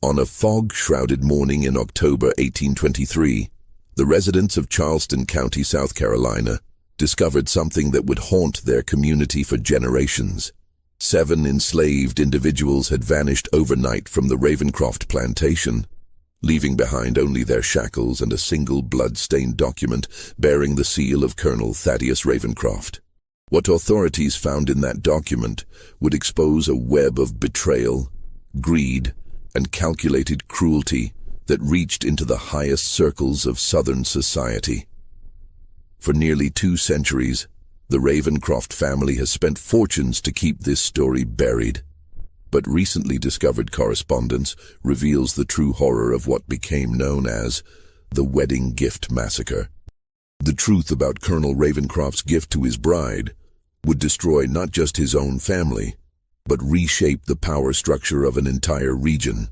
On a fog-shrouded morning in October 1823, the residents of Charleston County, South Carolina, discovered something that would haunt their community for generations. 7 enslaved individuals had vanished overnight from the Ravencroft plantation, leaving behind only their shackles and a single blood-stained document bearing the seal of Colonel Thaddeus Ravencroft. What authorities found in that document would expose a web of betrayal, greed, and calculated cruelty that reached into the highest circles of Southern society. For nearly 2 centuries, the Ravencroft family has spent fortunes to keep this story buried. But recently discovered correspondence reveals the true horror of what became known as the Wedding Gift Massacre. The truth about Colonel Ravencroft's gift to his bride would destroy not just his own family, but reshape the power structure of an entire region.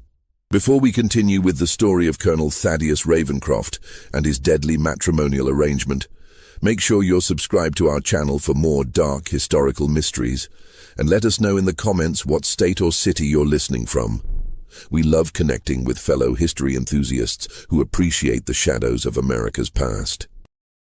Before we continue with the story of Colonel Thaddeus Ravencroft and his deadly matrimonial arrangement, make sure you're subscribed to our channel for more dark historical mysteries, and let us know in the comments what state or city you're listening from. We love connecting with fellow history enthusiasts who appreciate the shadows of America's past.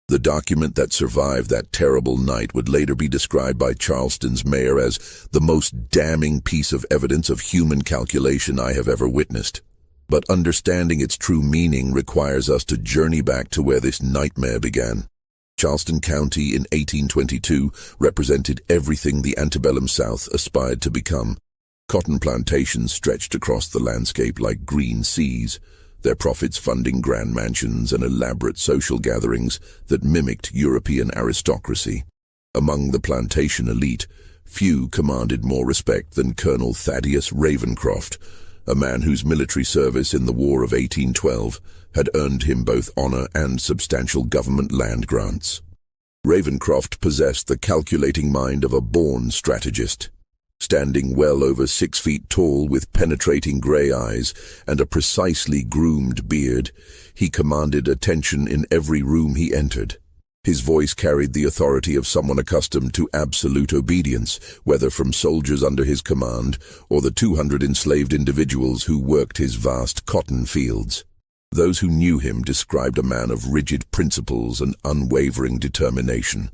The document that survived that terrible night would later be described by Charleston's mayor as the most damning piece of evidence of human calculation I have ever witnessed. But understanding its true meaning requires us to journey back to where this nightmare began. Charleston County in 1822 represented everything the antebellum South aspired to become. Cotton plantations stretched across the landscape like green seas, their profits funding grand mansions and elaborate social gatherings that mimicked European aristocracy. Among the plantation elite, few commanded more respect than Colonel Thaddeus Ravencroft, a man whose military service in the War of 1812 had earned him both honor and substantial government land grants. Ravencroft possessed the calculating mind of a born strategist. Standing well over 6 feet tall with penetrating gray eyes and a precisely groomed beard, he commanded attention in every room he entered. His voice carried the authority of someone accustomed to absolute obedience, whether from soldiers under his command or the 200 enslaved individuals who worked his vast cotton fields. Those who knew him described a man of rigid principles and unwavering determination,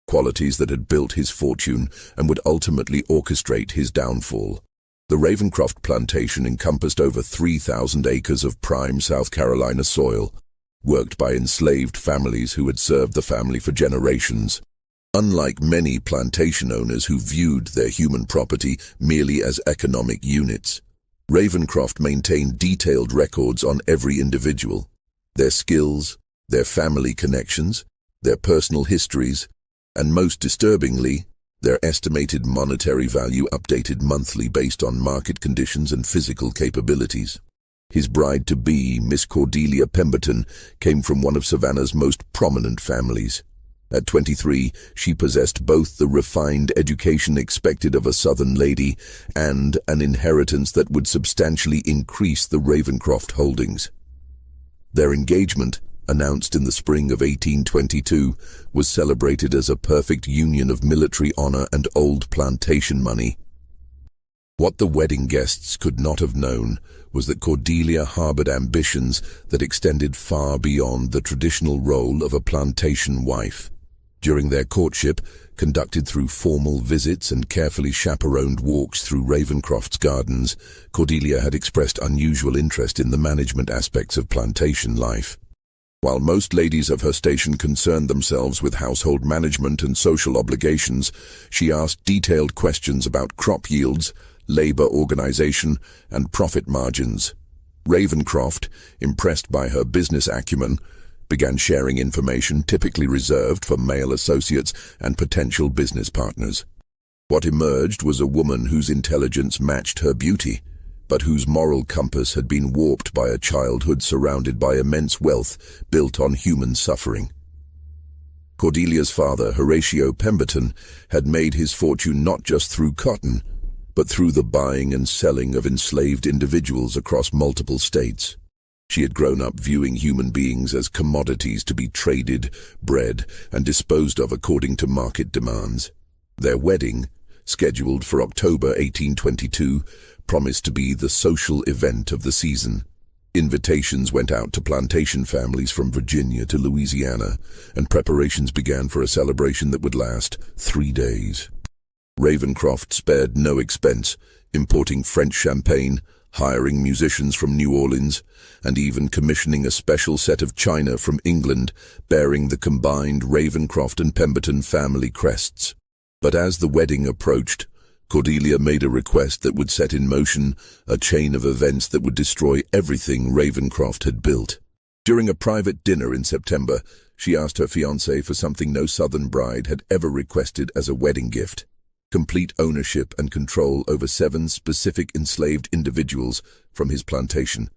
qualities that had built his fortune and would ultimately orchestrate his downfall. The Ravencroft plantation encompassed over 3,000 acres of prime South Carolina soil, worked by enslaved families who had served the family for generations. Unlike many plantation owners who viewed their human property merely as economic units, Ravencroft maintained detailed records on every individual, their skills, their family connections, their personal histories, and most disturbingly, their estimated monetary value updated monthly based on market conditions and physical capabilities. His bride-to-be, Miss Cordelia Pemberton, came from one of Savannah's most prominent families. At 23, she possessed both the refined education expected of a Southern lady and an inheritance that would substantially increase the Ravencroft holdings. Their engagement, announced in the spring of 1822, was celebrated as a perfect union of military honor and old plantation money. What the wedding guests could not have known was that Cordelia harbored ambitions that extended far beyond the traditional role of a plantation wife. During their courtship, conducted through formal visits and carefully chaperoned walks through Ravencroft's gardens, Cordelia had expressed unusual interest in the management aspects of plantation life. While most ladies of her station concerned themselves with household management and social obligations, she asked detailed questions about crop yields, labor organization, and profit margins. Ravencroft, impressed by her business acumen, began sharing information typically reserved for male associates and potential business partners. What emerged was a woman whose intelligence matched her beauty, but whose moral compass had been warped by a childhood surrounded by immense wealth built on human suffering. Cordelia's father, Horatio Pemberton, had made his fortune not just through cotton, but through the buying and selling of enslaved individuals across multiple states. She had grown up viewing human beings as commodities to be traded, bred, and disposed of according to market demands. Their wedding, scheduled for October 1822, promised to be the social event of the season. Invitations went out to plantation families from Virginia to Louisiana, and preparations began for a celebration that would last 3 days. Ravencroft spared no expense, importing French champagne, hiring musicians from New Orleans, and even commissioning a special set of china from England bearing the combined Ravencroft and Pemberton family crests. But as the wedding approached, Cordelia made a request that would set in motion a chain of events that would destroy everything Ravencroft had built. During a private dinner in September, she asked her fiancé for something no Southern bride had ever requested as a wedding gift: complete ownership and control over 7 specific enslaved individuals from his plantation.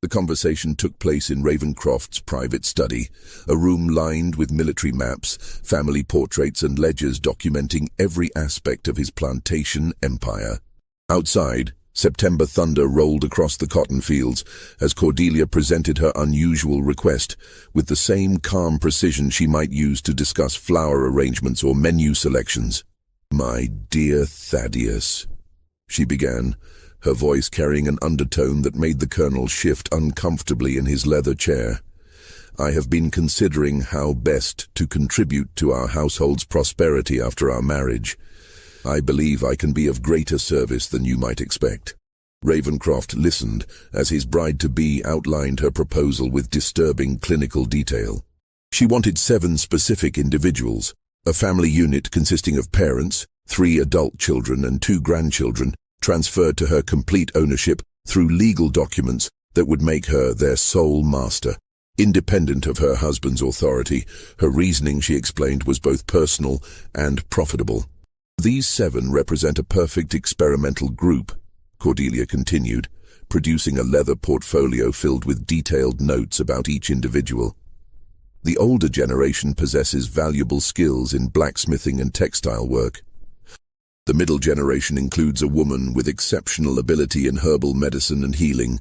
The conversation took place in Ravencroft's private study, a room lined with military maps, family portraits, and ledgers documenting every aspect of his plantation empire. Outside, September thunder rolled across the cotton fields as Cordelia presented her unusual request with the same calm precision she might use to discuss flower arrangements or menu selections. "My dear Thaddeus," she began, her voice carrying an undertone that made the colonel shift uncomfortably in his leather chair. "I have been considering how best to contribute to our household's prosperity after our marriage. I believe I can be of greater service than you might expect." Ravencroft listened as his bride-to-be outlined her proposal with disturbing clinical detail. She wanted 7 specific individuals, a family unit consisting of parents, 3 adult children and 2 grandchildren, transferred to her complete ownership through legal documents that would make her their sole master. Independent of her husband's authority, her reasoning, she explained, was both personal and profitable. "These 7 represent a perfect experimental group," Cordelia continued, producing a leather portfolio filled with detailed notes about each individual. "The older generation possesses valuable skills in blacksmithing and textile work. The middle generation includes a woman with exceptional ability in herbal medicine and healing,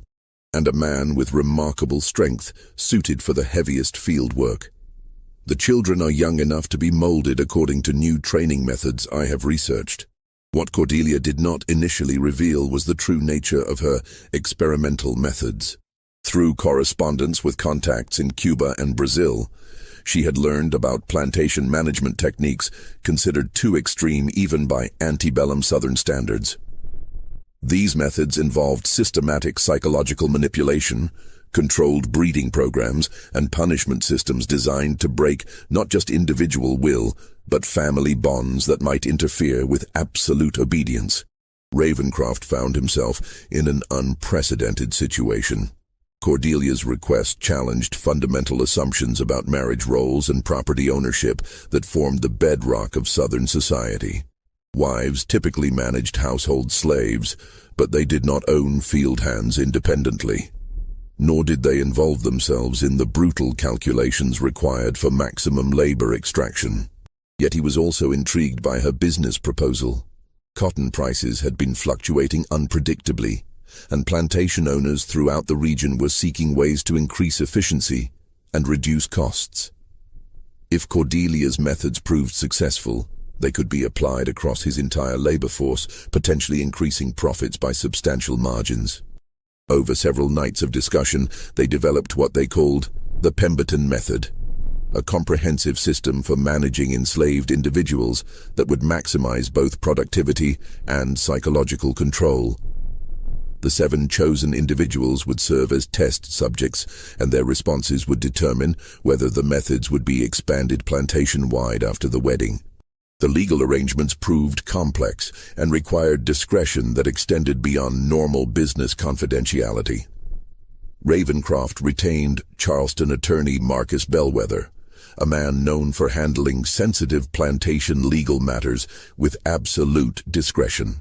and a man with remarkable strength suited for the heaviest field work. The children are young enough to be molded according to new training methods I have researched." What Cordelia did not initially reveal was the true nature of her experimental methods. Through correspondence with contacts in Cuba and Brazil, she had learned about plantation management techniques considered too extreme even by antebellum Southern standards. These methods involved systematic psychological manipulation, controlled breeding programs, and punishment systems designed to break not just individual will, but family bonds that might interfere with absolute obedience. Ravencroft found himself in an unprecedented situation. Cordelia's request challenged fundamental assumptions about marriage roles and property ownership that formed the bedrock of Southern society. Wives typically managed household slaves, but they did not own field hands independently. Nor did they involve themselves in the brutal calculations required for maximum labor extraction. Yet he was also intrigued by her business proposal. Cotton prices had been fluctuating unpredictably, and plantation owners throughout the region were seeking ways to increase efficiency and reduce costs. If Cordelia's methods proved successful, they could be applied across his entire labor force, potentially increasing profits by substantial margins. Over several nights of discussion, they developed what they called the Pemberton Method, a comprehensive system for managing enslaved individuals that would maximize both productivity and psychological control. The 7 chosen individuals would serve as test subjects, and their responses would determine whether the methods would be expanded plantation-wide after the wedding. The legal arrangements proved complex and required discretion that extended beyond normal business confidentiality. Ravencroft retained Charleston attorney Marcus Bellwether, a man known for handling sensitive plantation legal matters with absolute discretion.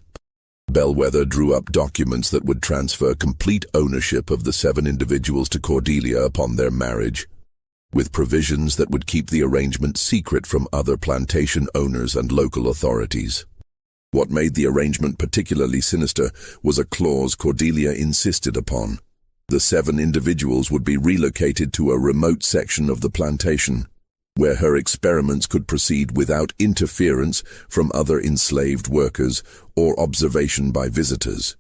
Bellwether drew up documents that would transfer complete ownership of the 7 individuals to Cordelia upon their marriage, with provisions that would keep the arrangement secret from other plantation owners and local authorities. What made the arrangement particularly sinister was a clause Cordelia insisted upon. The 7 individuals would be relocated to a remote section of the plantation, where her experiments could proceed without interference from other enslaved workers or observation by visitors.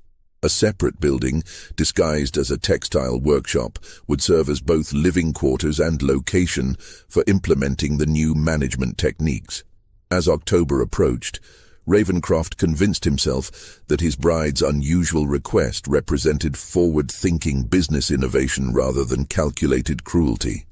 A separate building, disguised as a textile workshop, would serve as both living quarters and location for implementing the new management techniques. As October approached, Ravenscroft convinced himself that his bride's unusual request represented forward-thinking business innovation rather than calculated cruelty.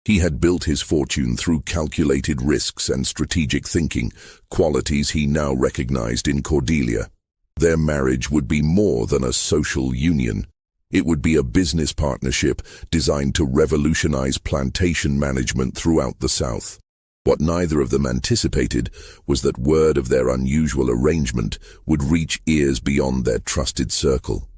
He had built his fortune through calculated risks and strategic thinking, qualities he now recognized in Cordelia. Their marriage would be more than a social union. It would be a business partnership designed to revolutionize plantation management throughout the South. What neither of them anticipated was that word of their unusual arrangement would reach ears beyond their trusted circle,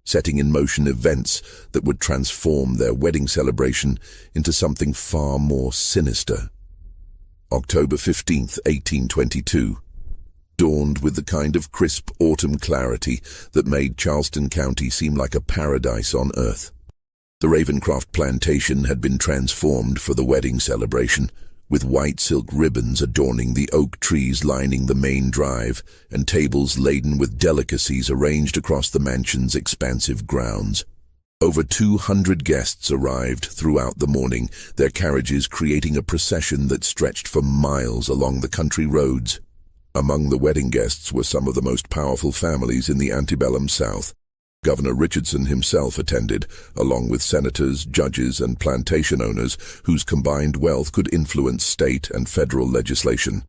setting in motion events that would transform their wedding celebration into something far more sinister. October 15th, 1822. Dawned with the kind of crisp autumn clarity that made Charleston County seem like a paradise on earth. The Ravenscroft plantation had been transformed for the wedding celebration, with white silk ribbons adorning the oak trees lining the main drive and tables laden with delicacies arranged across the mansion's expansive grounds. Over 200 guests arrived throughout the morning, their carriages creating a procession that stretched for miles along the country roads. Among the wedding guests were some of the most powerful families in the antebellum South. Governor Richardson himself attended, along with senators, judges, and plantation owners whose combined wealth could influence state and federal legislation.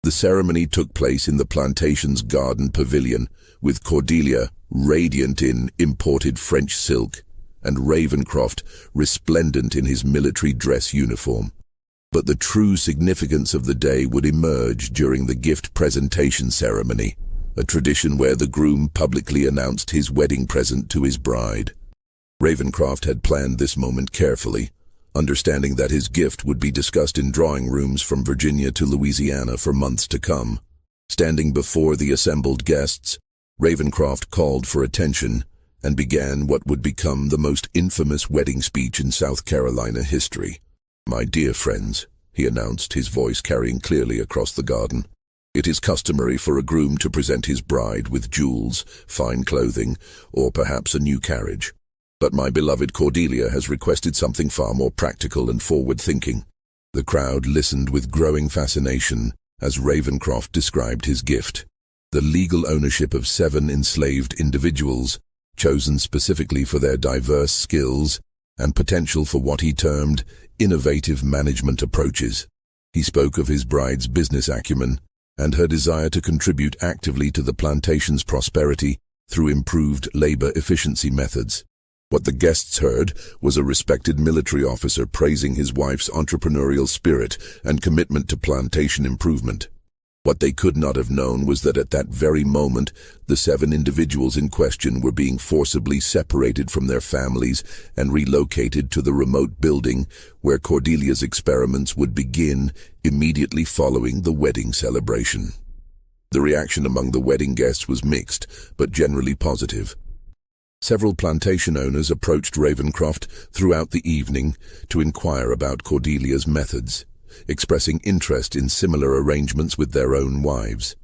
The ceremony took place in the plantation's garden pavilion, with Cordelia radiant in imported French silk and Ravenscroft resplendent in his military dress uniform. But the true significance of the day would emerge during the gift presentation ceremony, a tradition where the groom publicly announced his wedding present to his bride. Ravenscroft had planned this moment carefully, understanding that his gift would be discussed in drawing rooms from Virginia to Louisiana for months to come. Standing before the assembled guests, Ravenscroft called for attention and began what would become the most infamous wedding speech in South Carolina history. "My dear friends," he announced, his voice carrying clearly across the garden, "it is customary for a groom to present his bride with jewels, fine clothing, or perhaps a new carriage. But my beloved Cordelia has requested something far more practical and forward-thinking." The crowd listened with growing fascination as Ravenscroft described his gift: the legal ownership of 7 enslaved individuals, chosen specifically for their diverse skills and potential for what he termed innovative management approaches. He spoke of his bride's business acumen and her desire to contribute actively to the plantation's prosperity through improved labor efficiency methods. What the guests heard was a respected military officer praising his wife's entrepreneurial spirit and commitment to plantation improvement. What they could not have known was that at that very moment, the 7 individuals in question were being forcibly separated from their families and relocated to the remote building where Cordelia's experiments would begin immediately following the wedding celebration. The reaction among the wedding guests was mixed, but generally positive. Several plantation owners approached Ravenscroft throughout the evening to inquire about Cordelia's methods, expressing interest in similar arrangements with their own wives.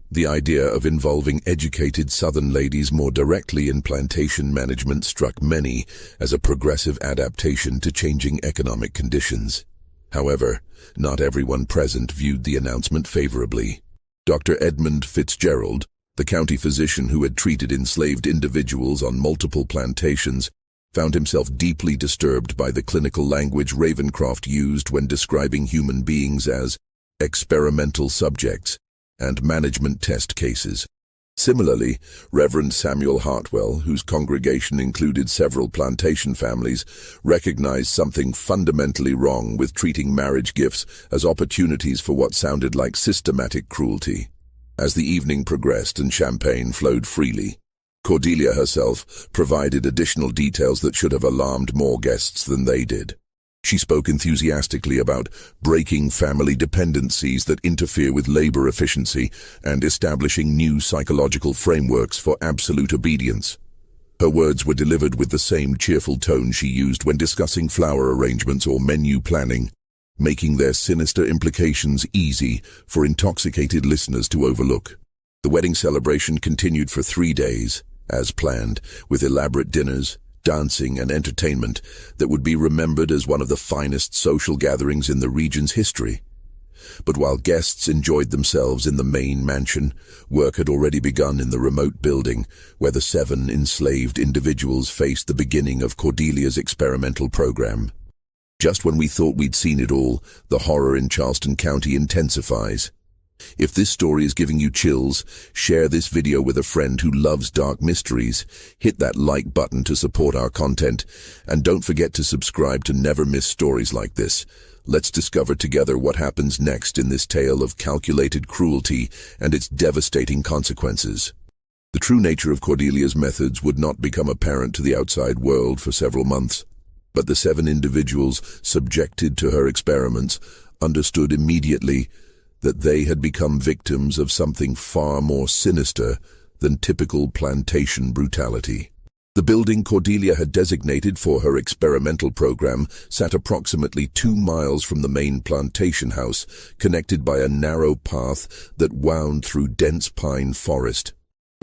The idea of involving educated Southern ladies more directly in plantation management struck many as a progressive adaptation to changing economic conditions. However, not everyone present viewed the announcement favorably. Dr. Edmund Fitzgerald, the county physician who had treated enslaved individuals on multiple plantations, found himself deeply disturbed by the clinical language Ravenscroft used when describing human beings as experimental subjects and management test cases. Similarly, Reverend Samuel Hartwell, whose congregation included several plantation families, recognized something fundamentally wrong with treating marriage gifts as opportunities for what sounded like systematic cruelty. As the evening progressed and champagne flowed freely, Cordelia herself provided additional details that should have alarmed more guests than they did. She spoke enthusiastically about breaking family dependencies that interfere with labor efficiency and establishing new psychological frameworks for absolute obedience. Her words were delivered with the same cheerful tone she used when discussing flower arrangements or menu planning, making their sinister implications easy for intoxicated listeners to overlook. The wedding celebration continued for 3 days, as planned, with elaborate dinners, dancing, and entertainment that would be remembered as one of the finest social gatherings in the region's history. But while guests enjoyed themselves in the main mansion, work had already begun in the remote building where the 7 enslaved individuals faced the beginning of Cordelia's experimental program. Just when we thought we'd seen it all, the horror in Charleston County intensifies. If this story is giving you chills, share this video with a friend who loves dark mysteries, hit that like button to support our content, and don't forget to subscribe to never miss stories like this. Let's discover together what happens next in this tale of calculated cruelty and its devastating consequences. The true nature of Cordelia's methods would not become apparent to the outside world for several months, but the 7 individuals subjected to her experiments understood immediately that they had become victims of something far more sinister than typical plantation brutality. The building Cordelia had designated for her experimental program sat approximately 2 miles from the main plantation house, connected by a narrow path that wound through dense pine forest.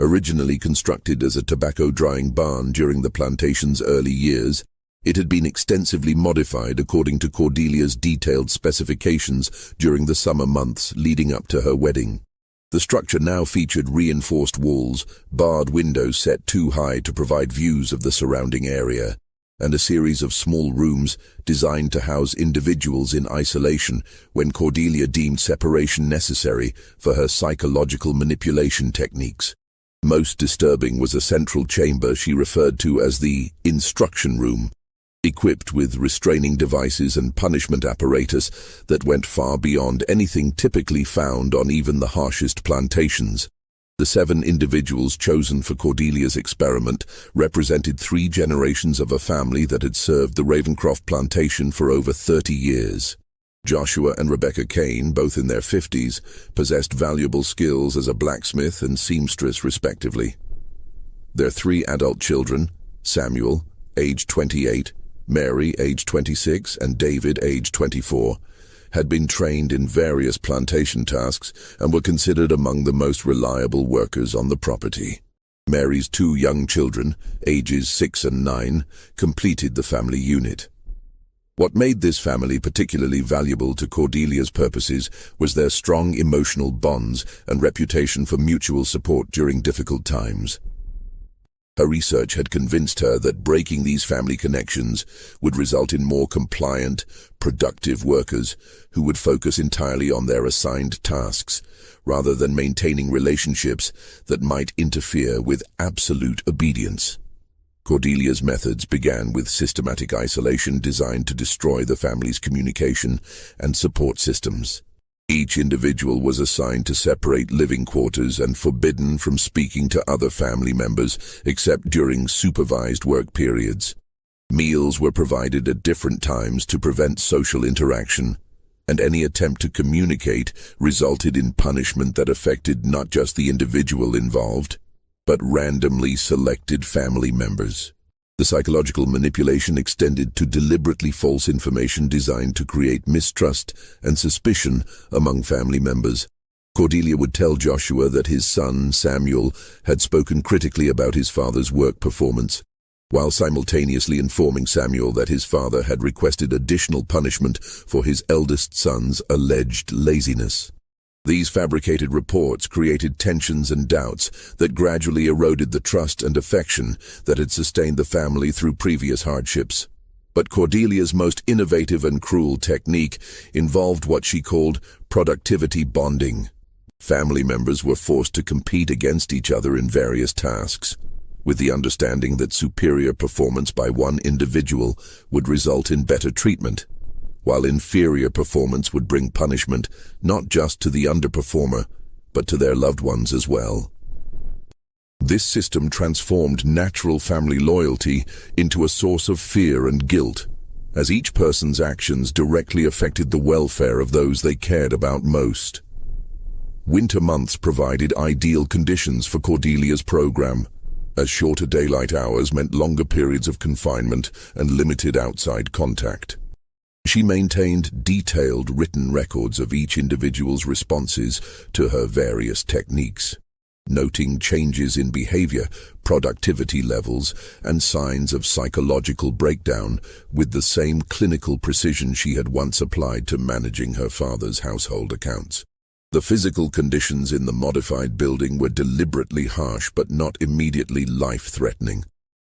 Originally constructed as a tobacco drying barn during the plantation's early years, it had been extensively modified according to Cordelia's detailed specifications during the summer months leading up to her wedding. The structure now featured reinforced walls, barred windows set too high to provide views of the surrounding area, and a series of small rooms designed to house individuals in isolation when Cordelia deemed separation necessary for her psychological manipulation techniques. Most disturbing was a central chamber she referred to as the instruction room, equipped with restraining devices and punishment apparatus that went far beyond anything typically found on even the harshest plantations. The 7 individuals chosen for Cordelia's experiment represented 3 generations of a family that had served the Ravencroft plantation for over 30 years. Joshua and Rebecca Kane, both in their 50s, possessed valuable skills as a blacksmith and seamstress respectively. Their 3 adult children, Samuel, age 28, Mary, age 26, and David, age 24, had been trained in various plantation tasks and were considered among the most reliable workers on the property. Mary's 2 young children, ages 6 and 9, completed the family unit. What made this family particularly valuable to Cordelia's purposes was their strong emotional bonds and reputation for mutual support during difficult times. Her research had convinced her that breaking these family connections would result in more compliant, productive workers who would focus entirely on their assigned tasks, rather than maintaining relationships that might interfere with absolute obedience. Cordelia's methods began with systematic isolation designed to destroy the family's communication and support systems. Each individual was assigned to separate living quarters and forbidden from speaking to other family members except during supervised work periods. Meals were provided at different times to prevent social interaction, and any attempt to communicate resulted in punishment that affected not just the individual involved, but randomly selected family members. The psychological manipulation extended to deliberately false information designed to create mistrust and suspicion among family members. Cordelia would tell Joshua that his son, Samuel, had spoken critically about his father's work performance, while simultaneously informing Samuel that his father had requested additional punishment for his eldest son's alleged laziness. These fabricated reports created tensions and doubts that gradually eroded the trust and affection that had sustained the family through previous hardships. But Cordelia's most innovative and cruel technique involved what she called productivity bonding. Family members were forced to compete against each other in various tasks, with the understanding that superior performance by one individual would result in better treatment, while inferior performance would bring punishment not just to the underperformer, but to their loved ones as well. This system transformed natural family loyalty into a source of fear and guilt, as each person's actions directly affected the welfare of those they cared about most. Winter months provided ideal conditions for Cordelia's program, as shorter daylight hours meant longer periods of confinement and limited outside contact. She maintained detailed written records of each individual's responses to her various techniques. noting changes in behavior, productivity levels, and signs of psychological breakdown with the same clinical precision she had once applied to managing her father's household accounts. The physical conditions in the modified building were deliberately harsh but not immediately life-threatening.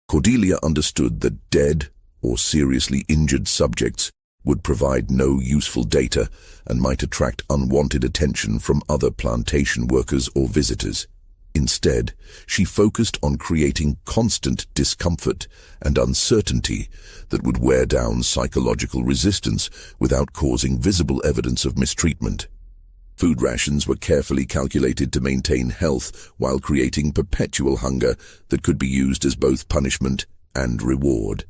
Cordelia understood that dead or seriously injured subjects would provide no useful data and might attract unwanted attention from other plantation workers or visitors. Instead, she focused on creating constant discomfort and uncertainty that would wear down psychological resistance without causing visible evidence of mistreatment. Food rations were carefully calculated to maintain health while creating perpetual hunger that could be used as both punishment and reward.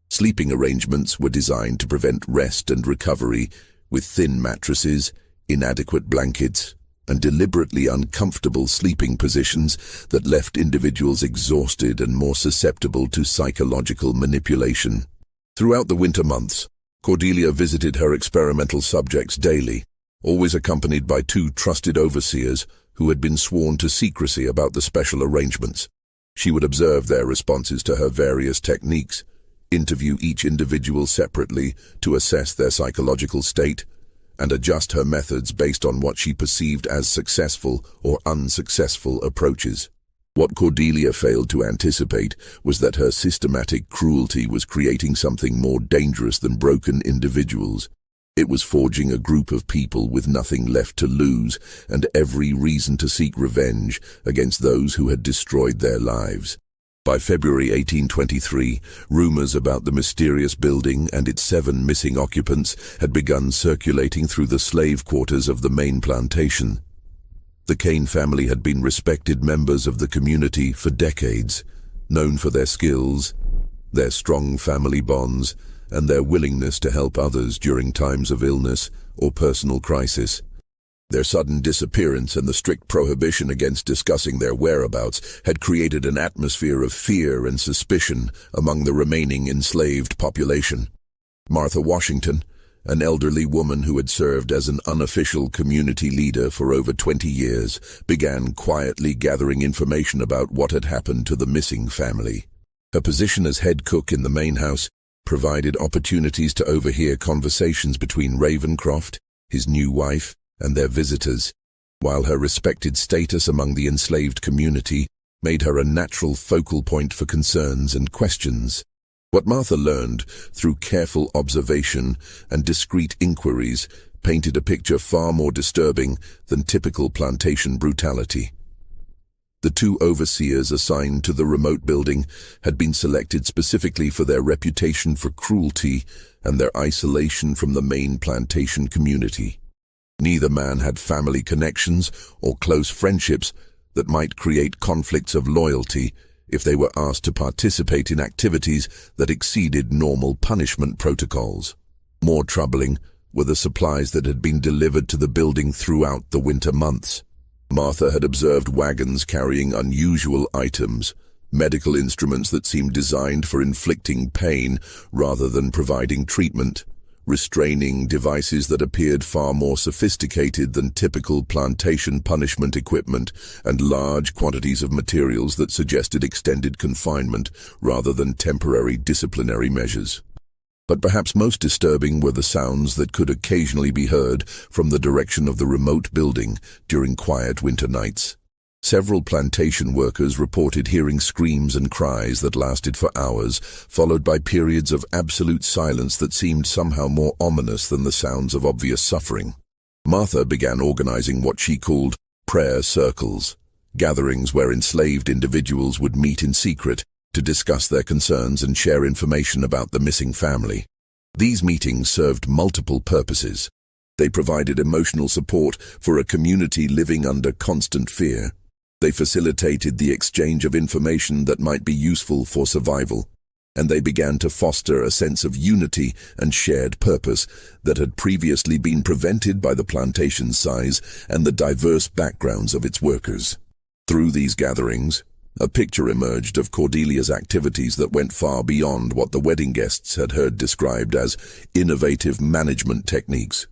Sleeping arrangements were designed to prevent rest and recovery, with thin mattresses, inadequate blankets, and deliberately uncomfortable sleeping positions that left individuals exhausted and more susceptible to psychological manipulation. Throughout the winter months, Cordelia visited her experimental subjects daily, always accompanied by 2 trusted overseers who had been sworn to secrecy about the special arrangements. She would observe their responses to her various techniques, interview each individual separately to assess their psychological state, and adjust her methods based on what she perceived as successful or unsuccessful approaches. What Cordelia failed to anticipate was that her systematic cruelty was creating something more dangerous than broken individuals. It was forging a group of people with nothing left to lose and every reason to seek revenge against those who had destroyed their lives. By February 1823, rumors about the mysterious building and its 7 missing occupants had begun circulating through the slave quarters of the main plantation. The Kane family had been respected members of the community for decades, known for their skills, their strong family bonds, and their willingness to help others during times of illness or personal crisis. Their sudden disappearance and the strict prohibition against discussing their whereabouts had created an atmosphere of fear and suspicion among the remaining enslaved population. Martha Washington, an elderly woman who had served as an unofficial community leader for over 20 years, began quietly gathering information about what had happened to the missing family. Her position as head cook in the main house provided opportunities to overhear conversations between Ravencroft, his new wife, and their visitors, while her respected status among the enslaved community made her a natural focal point for concerns and questions. What Martha learned through careful observation and discreet inquiries painted a picture far more disturbing than typical plantation brutality. The 2 overseers assigned to the remote building had been selected specifically for their reputation for cruelty and their isolation from the main plantation community. Neither man had family connections or close friendships that might create conflicts of loyalty if they were asked to participate in activities that exceeded normal punishment protocols. More troubling were the supplies that had been delivered to the building throughout the winter months. Martha had observed wagons carrying unusual items, medical instruments that seemed designed for inflicting pain rather than providing treatment, restraining devices that appeared far more sophisticated than typical plantation punishment equipment, and large quantities of materials that suggested extended confinement rather than temporary disciplinary measures. But perhaps most disturbing were the sounds that could occasionally be heard from the direction of the remote building during quiet winter nights. Several plantation workers reported hearing screams and cries that lasted for hours, followed by periods of absolute silence that seemed somehow more ominous than the sounds of obvious suffering. Martha began organizing what she called prayer circles, gatherings where enslaved individuals would meet in secret to discuss their concerns and share information about the missing family. These meetings served multiple purposes. They provided emotional support for a community living under constant fear. They facilitated the exchange of information that might be useful for survival, and they began to foster a sense of unity and shared purpose that had previously been prevented by the plantation's size and the diverse backgrounds of its workers. Through these gatherings, a picture emerged of Cordelia's activities that went far beyond what the wedding guests had heard described as innovative management techniques.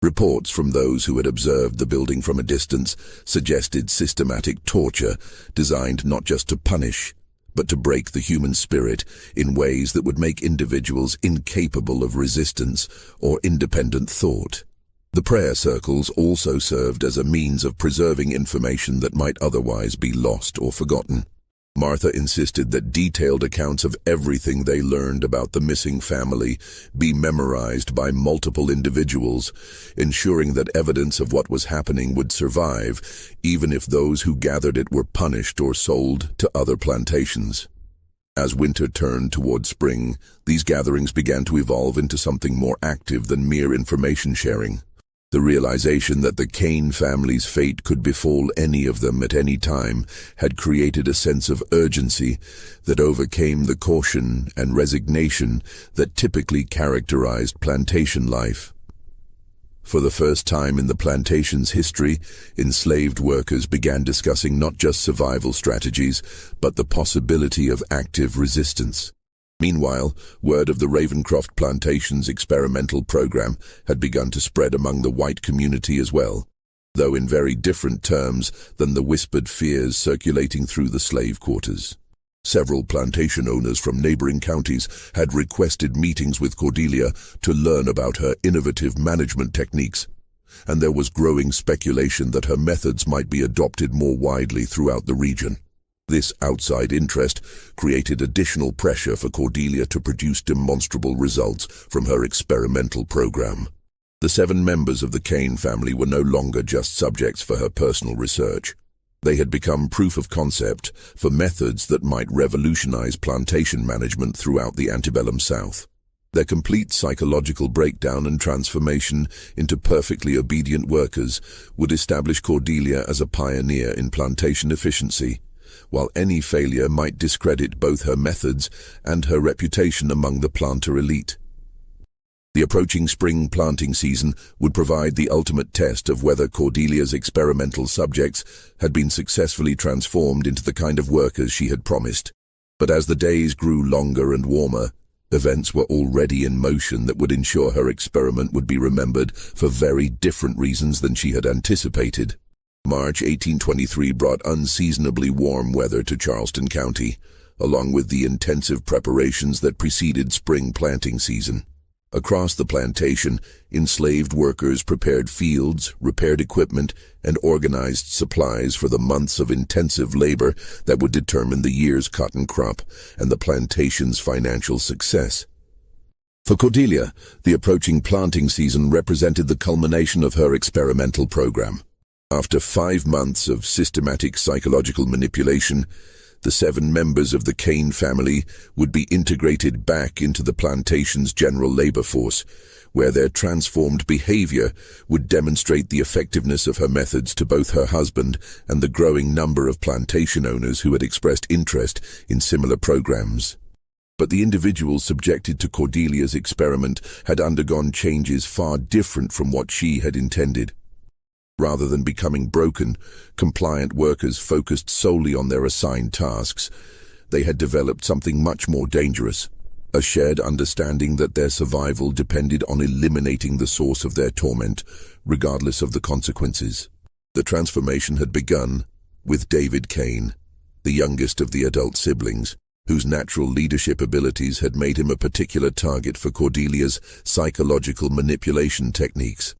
Reports from those who had observed the building from a distance suggested systematic torture designed not just to punish, but to break the human spirit in ways that would make individuals incapable of resistance or independent thought. The prayer circles also served as a means of preserving information that might otherwise be lost or forgotten. Martha insisted that detailed accounts of everything they learned about the missing family be memorized by multiple individuals, ensuring that evidence of what was happening would survive, even if those who gathered it were punished or sold to other plantations. As winter turned toward spring, these gatherings began to evolve into something more active than mere information sharing. The realization that the Kane family's fate could befall any of them at any time had created a sense of urgency that overcame the caution and resignation that typically characterized plantation life. For the first time in the plantation's history, enslaved workers began discussing not just survival strategies, but the possibility of active resistance. Meanwhile, word of the Ravencroft Plantation's experimental program had begun to spread among the white community as well, though in very different terms than the whispered fears circulating through the slave quarters. Several plantation owners from neighboring counties had requested meetings with Cordelia to learn about her innovative management techniques, and there was growing speculation that her methods might be adopted more widely throughout the region. This outside interest created additional pressure for Cordelia to produce demonstrable results from her experimental program. The 7 members of the Kane family were no longer just subjects for her personal research. They had become proof of concept for methods that might revolutionize plantation management throughout the antebellum South. Their complete psychological breakdown and transformation into perfectly obedient workers would establish Cordelia as a pioneer in plantation efficiency, while any failure might discredit both her methods and her reputation among the planter elite. The approaching spring planting season would provide the ultimate test of whether Cordelia's experimental subjects had been successfully transformed into the kind of workers she had promised. But as the days grew longer and warmer, events were already in motion that would ensure her experiment would be remembered for very different reasons than she had anticipated. March 1823 brought unseasonably warm weather to Charleston County, along with the intensive preparations that preceded spring planting season. Across the plantation, enslaved workers prepared fields, repaired equipment, and organized supplies for the months of intensive labor that would determine the year's cotton crop and the plantation's financial success. For Cordelia, the approaching planting season represented the culmination of her experimental program. After 5 months of systematic psychological manipulation, the 7 members of the Kane family would be integrated back into the plantation's general labor force, where their transformed behavior would demonstrate the effectiveness of her methods to both her husband and the growing number of plantation owners who had expressed interest in similar programs. But the individuals subjected to Cordelia's experiment had undergone changes far different from what she had intended. Rather than becoming broken, compliant workers focused solely on their assigned tasks, they had developed something much more dangerous, a shared understanding that their survival depended on eliminating the source of their torment, regardless of the consequences. The transformation had begun with David Kane, the youngest of the adult siblings, whose natural leadership abilities had made him a particular target for Cordelia's psychological manipulation techniques.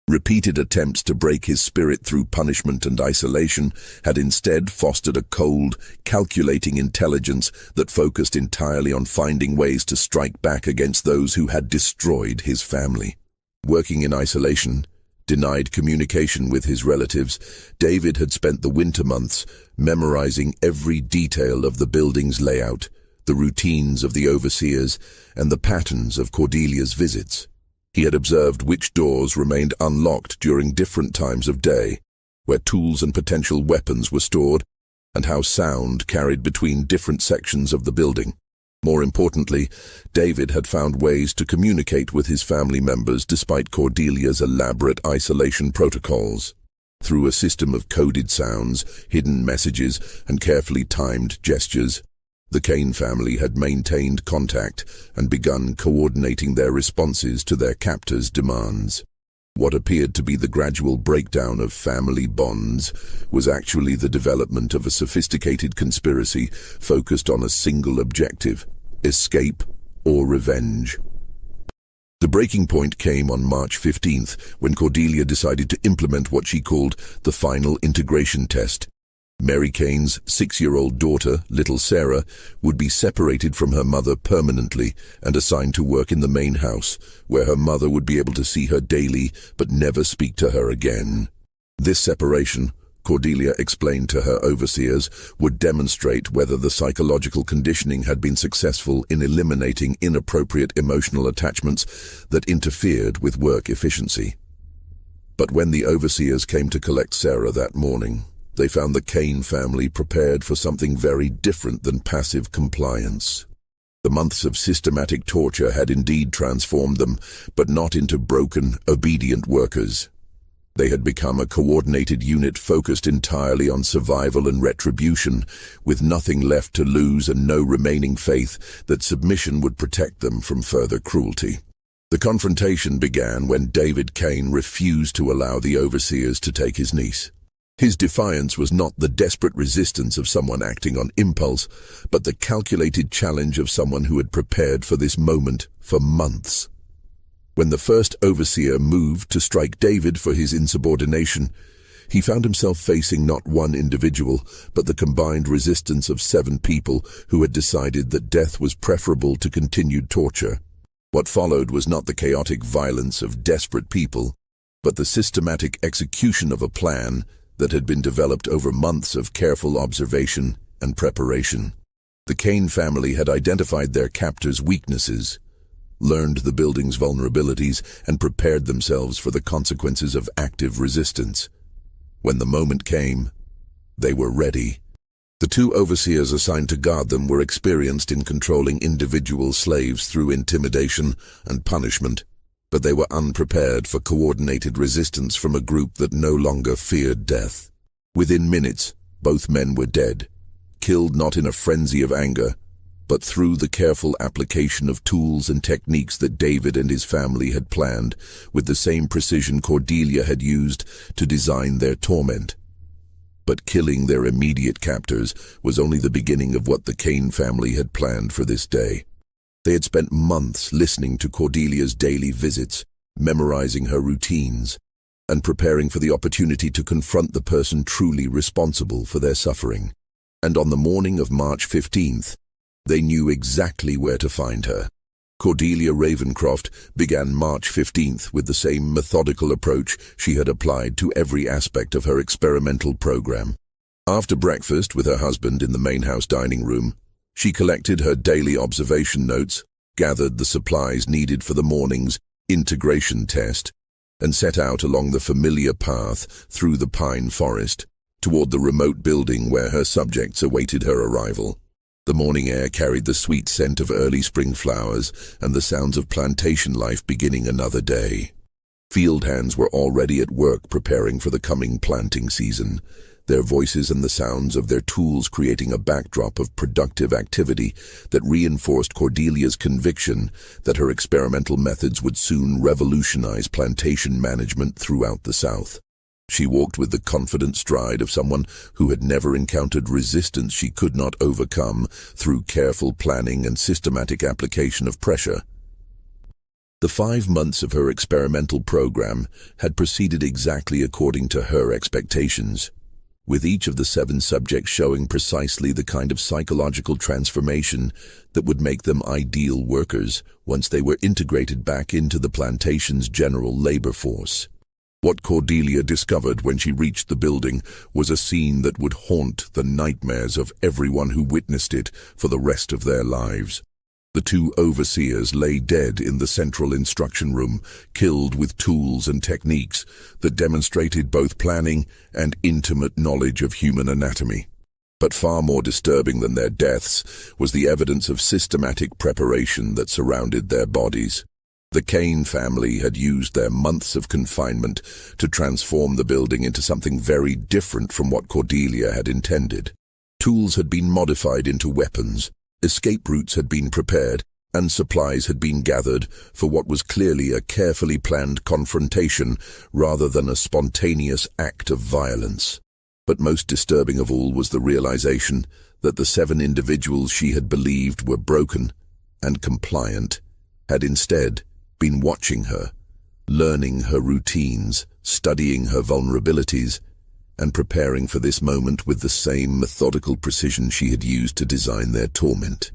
Repeated attempts to break his spirit through punishment and isolation had instead fostered a cold, calculating intelligence that focused entirely on finding ways to strike back against those who had destroyed his family. Working in isolation, denied communication with his relatives, David had spent the winter months memorizing every detail of the building's layout, the routines of the overseers, and the patterns of Cordelia's visits. He had observed which doors remained unlocked during different times of day, where tools and potential weapons were stored, and how sound carried between different sections of the building. More importantly, David had found ways to communicate with his family members despite Cordelia's elaborate isolation protocols. Through a system of coded sounds, hidden messages, and carefully timed gestures, the Kane family had maintained contact and begun coordinating their responses to their captors' demands. What appeared to be the gradual breakdown of family bonds was actually the development of a sophisticated conspiracy focused on a single objective: escape or revenge. The breaking point came on March 15th, when Cordelia decided to implement what she called the final integration test. Mary Kane's 6-year-old daughter, little Sarah, would be separated from her mother permanently and assigned to work in the main house, where her mother would be able to see her daily but never speak to her again. This separation, Cordelia explained to her overseers, would demonstrate whether the psychological conditioning had been successful in eliminating inappropriate emotional attachments that interfered with work efficiency. But when the overseers came to collect Sarah that morning, they found the Kane family prepared for something very different than passive compliance. The months of systematic torture had indeed transformed them, but not into broken, obedient workers. They had become a coordinated unit focused entirely on survival and retribution, with nothing left to lose and no remaining faith that submission would protect them from further cruelty. The confrontation began when David Kane refused to allow the overseers to take his niece. His defiance was not the desperate resistance of someone acting on impulse, but the calculated challenge of someone who had prepared for this moment for months. When the first overseer moved to strike David for his insubordination, he found himself facing not one individual, but the combined resistance of 7 people who had decided that death was preferable to continued torture. What followed was not the chaotic violence of desperate people, but the systematic execution of a plan that had been developed over months of careful observation and preparation. The Kane family had identified their captors' weaknesses, learned the building's vulnerabilities, and prepared themselves for the consequences of active resistance. When the moment came, they were ready. The 2 overseers assigned to guard them were experienced in controlling individual slaves through intimidation and punishment, but they were unprepared for coordinated resistance from a group that no longer feared death. Within minutes, both men were dead, killed not in a frenzy of anger, but through the careful application of tools and techniques that David and his family had planned, with the same precision Cordelia had used to design their torment. But killing their immediate captors was only the beginning of what the Kane family had planned for this day. They had spent months listening to Cordelia's daily visits, memorizing her routines, and preparing for the opportunity to confront the person truly responsible for their suffering. And on the morning of March 15th, they knew exactly where to find her. Cordelia Ravencroft began March 15th with the same methodical approach she had applied to every aspect of her experimental program. After breakfast with her husband in the main house dining room, she collected her daily observation notes, gathered the supplies needed for the morning's integration test, and set out along the familiar path through the pine forest toward the remote building where her subjects awaited her arrival. The morning air carried the sweet scent of early spring flowers and the sounds of plantation life beginning another day. Field hands were already at work preparing for the coming planting season, their voices and the sounds of their tools creating a backdrop of productive activity that reinforced Cordelia's conviction that her experimental methods would soon revolutionize plantation management throughout the South. She walked with the confident stride of someone who had never encountered resistance she could not overcome through careful planning and systematic application of pressure. The 5 months of her experimental program had proceeded exactly according to her expectations, with each of the 7 subjects showing precisely the kind of psychological transformation that would make them ideal workers once they were integrated back into the plantation's general labor force. What Cordelia discovered when she reached the building was a scene that would haunt the nightmares of everyone who witnessed it for the rest of their lives. The 2 overseers lay dead in the central instruction room, killed with tools and techniques that demonstrated both planning and intimate knowledge of human anatomy. But far more disturbing than their deaths was the evidence of systematic preparation that surrounded their bodies. The Kane family had used their months of confinement to transform the building into something very different from what Cordelia had intended. Tools had been modified into weapons, escape routes had been prepared, and supplies had been gathered for what was clearly a carefully planned confrontation rather than a spontaneous act of violence. But most disturbing of all was the realization that the 7 individuals she had believed were broken and compliant had instead been watching her, learning her routines, studying her vulnerabilities, and preparing for this moment with the same methodical precision she had used to design their torment.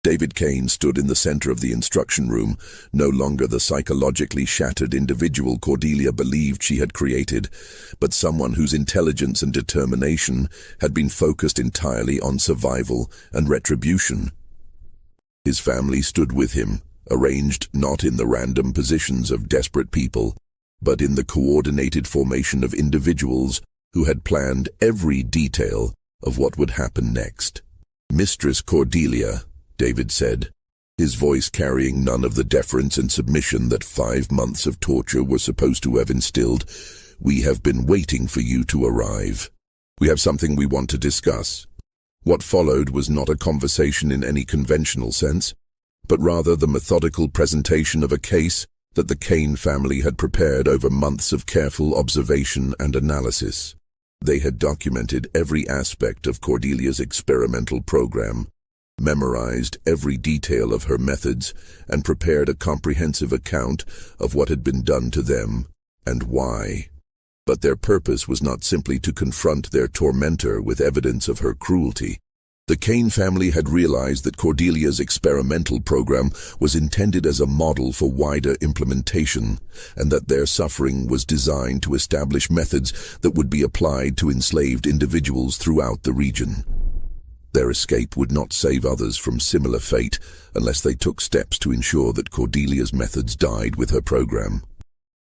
David Kane stood in the center of the instruction room, no longer the psychologically shattered individual Cordelia believed she had created, but someone whose intelligence and determination had been focused entirely on survival and retribution. His family stood with him, arranged not in the random positions of desperate people, but in the coordinated formation of individuals who had planned every detail of what would happen next. "Mistress Cordelia," David said, his voice carrying none of the deference and submission that 5 months of torture were supposed to have instilled, "we have been waiting for you to arrive. We have something we want to discuss." What followed was not a conversation in any conventional sense, but rather the methodical presentation of a case that the Kane family had prepared over months of careful observation and analysis. They had documented every aspect of Cordelia's experimental program, memorized every detail of her methods, and prepared a comprehensive account of what had been done to them and why. But their purpose was not simply to confront their tormentor with evidence of her cruelty. The Kane family had realized that Cordelia's experimental program was intended as a model for wider implementation, and that their suffering was designed to establish methods that would be applied to enslaved individuals throughout the region. Their escape would not save others from similar fate unless they took steps to ensure that Cordelia's methods died with her program.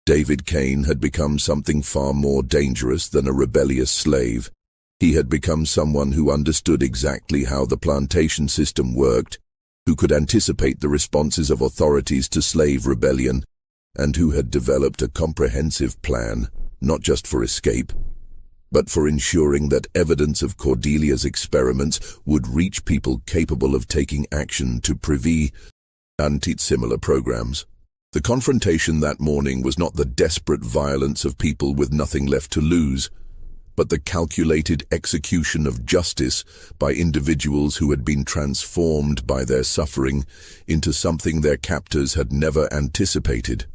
David Kane had become something far more dangerous than a rebellious slave. He had become someone who understood exactly how the plantation system worked, who could anticipate the responses of authorities to slave rebellion, and who had developed a comprehensive plan, not just for escape, but for ensuring that evidence of Cordelia's experiments would reach people capable of taking action to prevent similar programs. The confrontation that morning was not the desperate violence of people with nothing left to lose, but the calculated execution of justice by individuals who had been transformed by their suffering into something their captors had never anticipated.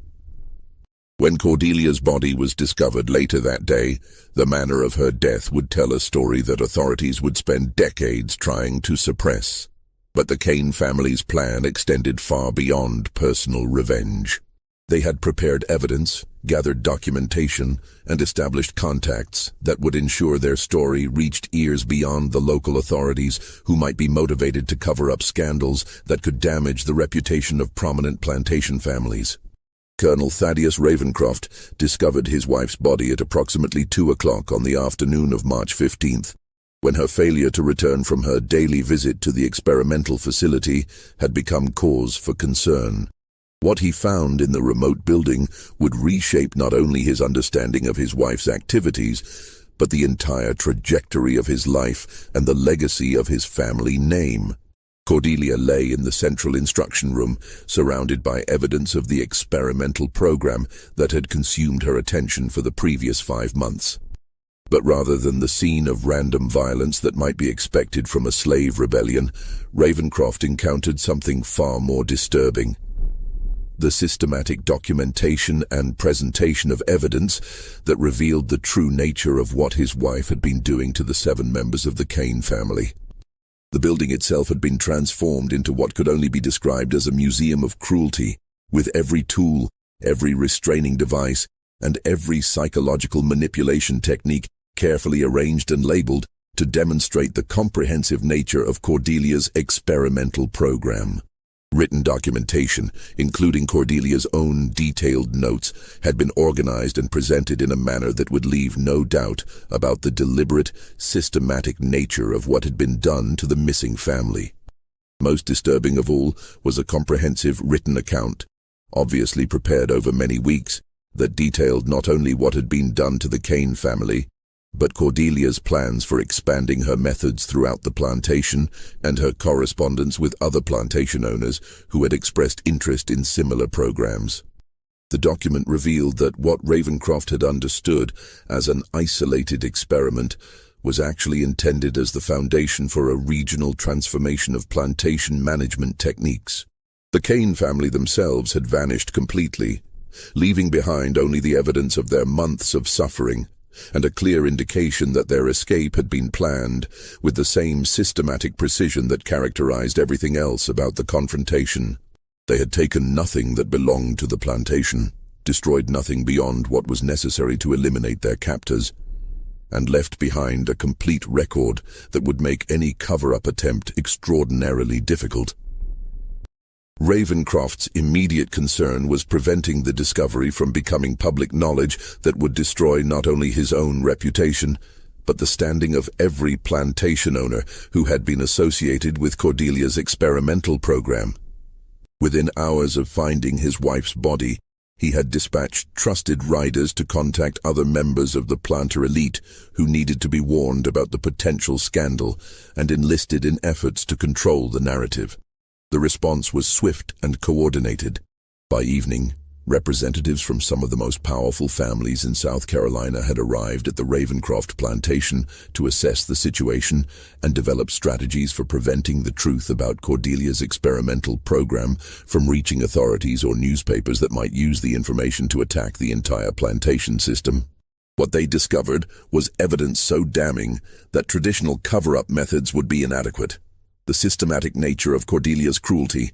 When Cordelia's body was discovered later that day, the manner of her death would tell a story that authorities would spend decades trying to suppress. But the Kane family's plan extended far beyond personal revenge. They had prepared evidence, gathered documentation, and established contacts that would ensure their story reached ears beyond the local authorities who might be motivated to cover up scandals that could damage the reputation of prominent plantation families. Colonel Thaddeus Ravencroft discovered his wife's body at approximately 2 o'clock on the afternoon of March 15th, when her failure to return from her daily visit to the experimental facility had become cause for concern. What he found in the remote building would reshape not only his understanding of his wife's activities, but the entire trajectory of his life and the legacy of his family name. Cordelia lay in the central instruction room, surrounded by evidence of the experimental program that had consumed her attention for the previous 5 months. But rather than the scene of random violence that might be expected from a slave rebellion, Ravencroft encountered something far more disturbing. The systematic documentation and presentation of evidence that revealed the true nature of what his wife had been doing to the 7 members of the Kane family. The building itself had been transformed into what could only be described as a museum of cruelty, with every tool, every restraining device, and every psychological manipulation technique carefully arranged and labeled to demonstrate the comprehensive nature of Cordelia's experimental program. Written documentation, including Cordelia's own detailed notes, had been organized and presented in a manner that would leave no doubt about the deliberate, systematic nature of what had been done to the missing family. Most disturbing of all was a comprehensive written account, obviously prepared over many weeks, that detailed not only what had been done to the Kane family, But Cordelia's plans for expanding her methods throughout the plantation and her correspondence with other plantation owners who had expressed interest in similar programs. The document revealed that what Ravencroft had understood as an isolated experiment was actually intended as the foundation for a regional transformation of plantation management techniques. The Kane family themselves had vanished completely, leaving behind only the evidence of their months of suffering and a clear indication that their escape had been planned with the same systematic precision that characterized everything else about the confrontation. They had taken nothing that belonged to the plantation, destroyed nothing beyond what was necessary to eliminate their captors, and left behind a complete record that would make any cover-up attempt extraordinarily difficult. Ravencroft's immediate concern was preventing the discovery from becoming public knowledge that would destroy not only his own reputation, but the standing of every plantation owner who had been associated with Cordelia's experimental program. Within hours of finding his wife's body, he had dispatched trusted riders to contact other members of the planter elite who needed to be warned about the potential scandal and enlisted in efforts to control the narrative. The response was swift and coordinated. By evening, representatives from some of the most powerful families in South Carolina had arrived at the Ravencroft plantation to assess the situation and develop strategies for preventing the truth about Cordelia's experimental program from reaching authorities or newspapers that might use the information to attack the entire plantation system. What they discovered was evidence so damning that traditional cover-up methods would be inadequate. The systematic nature of Cordelia's cruelty,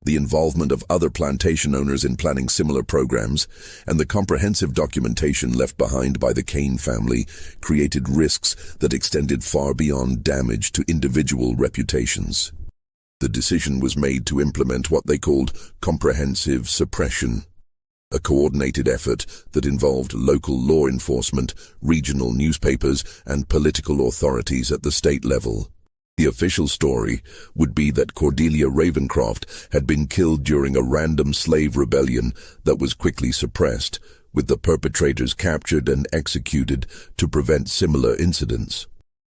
the involvement of other plantation owners in planning similar programs, and the comprehensive documentation left behind by the Kane family created risks that extended far beyond damage to individual reputations. The decision was made to implement what they called comprehensive suppression, a coordinated effort that involved local law enforcement, regional newspapers, and political authorities at the state level. The official story would be that Cordelia Ravencroft had been killed during a random slave rebellion that was quickly suppressed, with the perpetrators captured and executed to prevent similar incidents.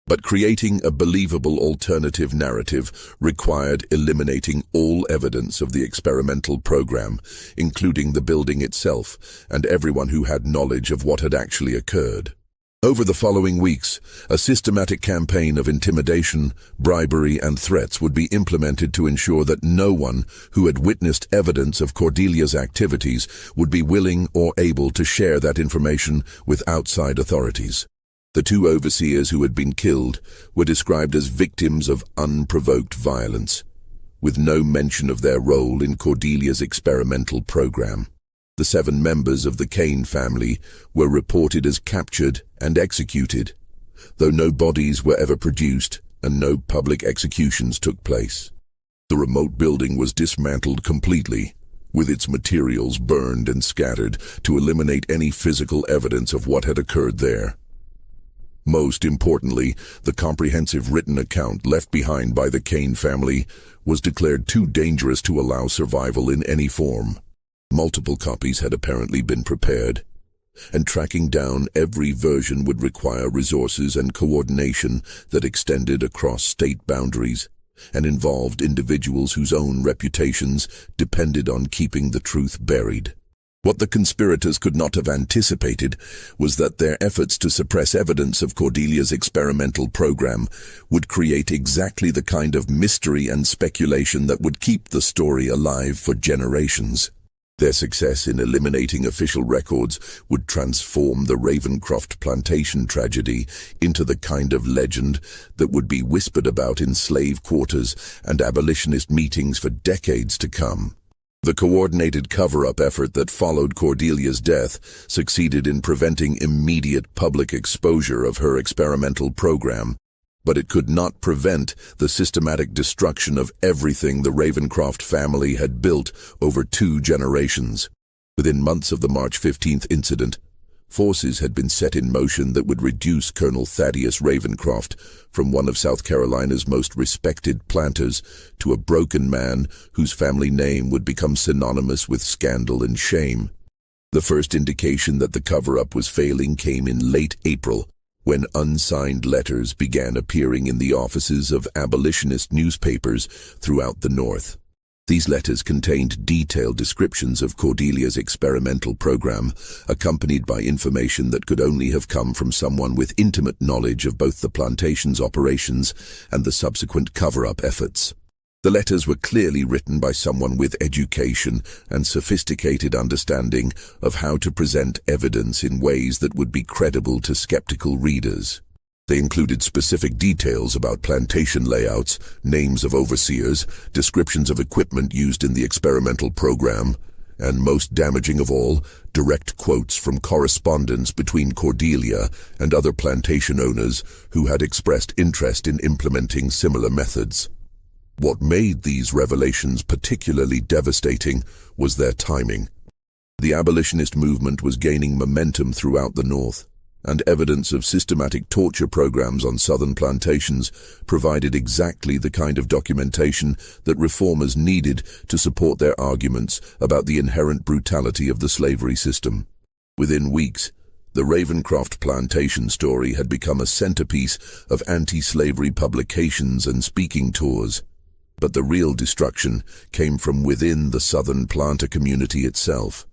But creating a believable alternative narrative required eliminating all evidence of the experimental program, including the building itself and everyone who had knowledge of what had actually occurred. Over the following weeks, a systematic campaign of intimidation, bribery, and threats would be implemented to ensure that no one who had witnessed evidence of Cordelia's activities would be willing or able to share that information with outside authorities. The two overseers who had been killed were described as victims of unprovoked violence, with no mention of their role in Cordelia's experimental program. The 7 members of the Kane family were reported as captured and executed, though no bodies were ever produced and no public executions took place. The remote building was dismantled completely, with its materials burned and scattered to eliminate any physical evidence of what had occurred there. Most importantly, the comprehensive written account left behind by the Kane family was declared too dangerous to allow survival in any form. Multiple copies had apparently been prepared, and tracking down every version would require resources and coordination that extended across state boundaries and involved individuals whose own reputations depended on keeping the truth buried. What the conspirators could not have anticipated was that their efforts to suppress evidence of Cordelia's experimental program would create exactly the kind of mystery and speculation that would keep the story alive for generations. Their success in eliminating official records would transform the Ravencroft plantation tragedy into the kind of legend that would be whispered about in slave quarters and abolitionist meetings for decades to come. The coordinated cover-up effort that followed Cordelia's death succeeded in preventing immediate public exposure of her experimental program, but it could not prevent the systematic destruction of everything the Ravencroft family had built over 2 generations. Within months of the March 15th incident, forces had been set in motion that would reduce Colonel Thaddeus Ravencroft from one of South Carolina's most respected planters to a broken man whose family name would become synonymous with scandal and shame. The first indication that the cover-up was failing came in late April, when unsigned letters began appearing in the offices of abolitionist newspapers throughout the North. These letters contained detailed descriptions of Cordelia's experimental program, accompanied by information that could only have come from someone with intimate knowledge of both the plantation's operations and the subsequent cover-up efforts. The letters were clearly written by someone with education and sophisticated understanding of how to present evidence in ways that would be credible to skeptical readers. They included specific details about plantation layouts, names of overseers, descriptions of equipment used in the experimental program, and most damaging of all, direct quotes from correspondence between Cordelia and other plantation owners who had expressed interest in implementing similar methods. What made these revelations particularly devastating was their timing. The abolitionist movement was gaining momentum throughout the North, and evidence of systematic torture programs on southern plantations provided exactly the kind of documentation that reformers needed to support their arguments about the inherent brutality of the slavery system. Within weeks, the Ravencroft plantation story had become a centerpiece of anti-slavery publications and speaking tours. But the real destruction came from within the southern planter community itself.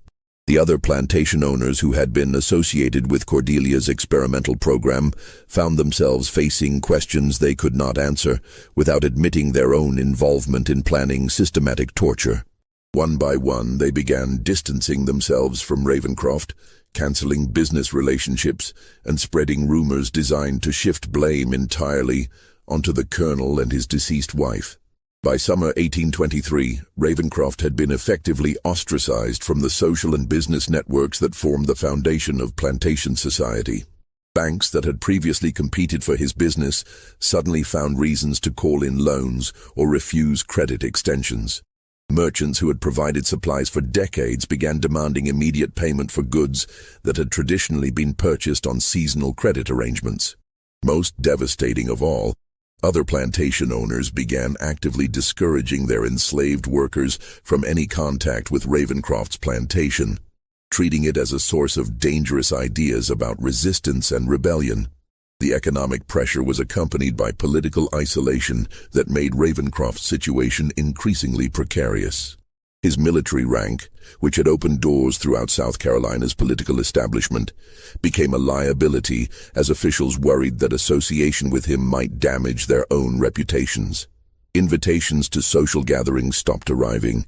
The other plantation owners who had been associated with Cordelia's experimental program found themselves facing questions they could not answer without admitting their own involvement in planning systematic torture. One by one, they began distancing themselves from Ravencroft, canceling business relationships, and spreading rumors designed to shift blame entirely onto the colonel and his deceased wife. By summer 1823, Ravencroft had been effectively ostracized from the social and business networks that formed the foundation of plantation society. Banks that had previously competed for his business suddenly found reasons to call in loans or refuse credit extensions. Merchants who had provided supplies for decades began demanding immediate payment for goods that had traditionally been purchased on seasonal credit arrangements. Most devastating of all, other plantation owners began actively discouraging their enslaved workers from any contact with Ravencroft's plantation, treating it as a source of dangerous ideas about resistance and rebellion. The economic pressure was accompanied by political isolation that made Ravencroft's situation increasingly precarious. His military rank, which had opened doors throughout South Carolina's political establishment, became a liability as officials worried that association with him might damage their own reputations. Invitations to social gatherings stopped arriving,